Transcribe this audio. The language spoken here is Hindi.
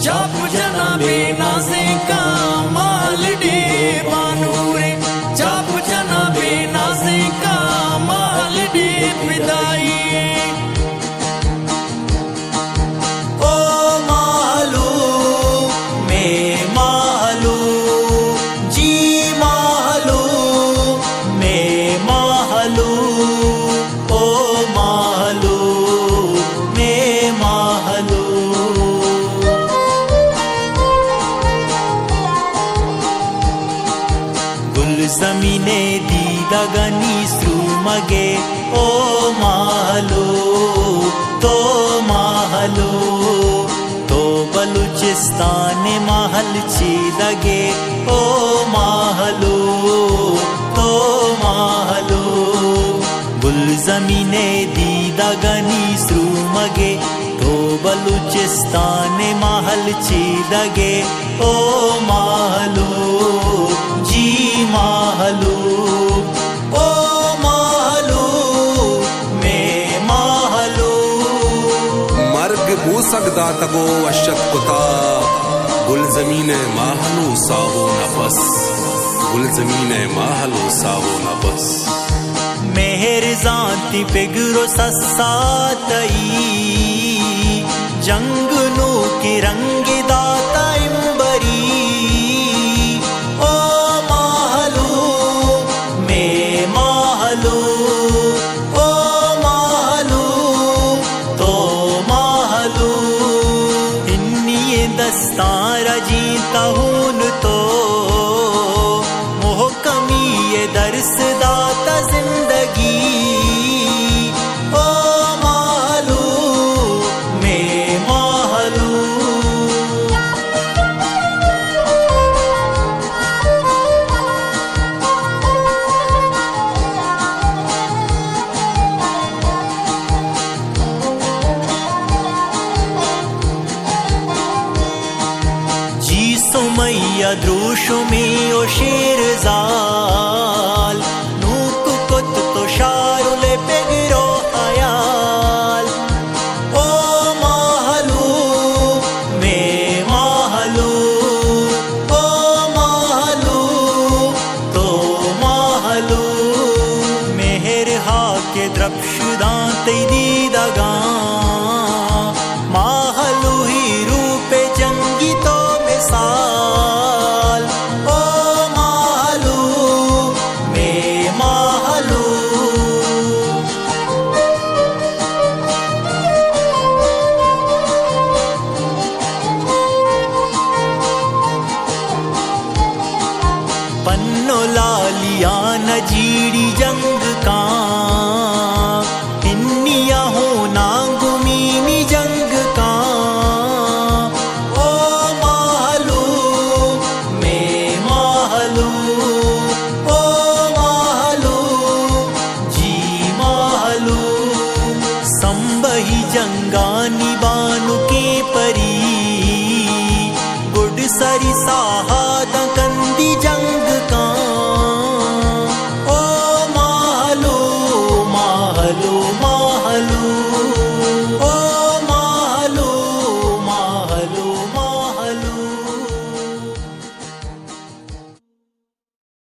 चाप जनाबे नाजे का माल डे बानूरे, चाप जनाबे नाजे का माल डे विदाई। ओ मालू में मालू जी मालू में मालू, ओ मालू में मालू। जमीने दीदगनी श्रुमगे, ओ माहलो तो माहलो तो बलूचिस्तान महल चीदगे, ओ माहलो तो माहलो। गुल जमीने दीदगनी श्रुमगे, तो बलूचिस्तान महल चीदगे, ओ माहलो जी माहलू, ओ माहलू में माहलू। मर्ग मूसकदा तगो अशक कुता, गुल जमीने माहलू सावो नफस, गुल जमीने माहलू सावो नफस। मेहर जाती पेगरो सस्सातई, जंगनू की रंग दाता इम्बरी, दस्तारा जीता हून तो मोहकमी ये दर्स दाता जिंदगी, ओ मालू में मालू। सुमैया द्रोशो में ओ शेरजाल, नूक कुत तो शारुले पेगरो खयाल, ओ माहलू में माहलू, ओ माहलू तो माहलू। मेहर हा के द्रपशुदां दीदगा, माहलू ही रूपे जंगी तो साल, ओ माहलू में माहलू। पन्नो लालिया नजीड़ी जंग का, इन्निया हो नागुमीनी जंग का, जंगानी बानु के परी।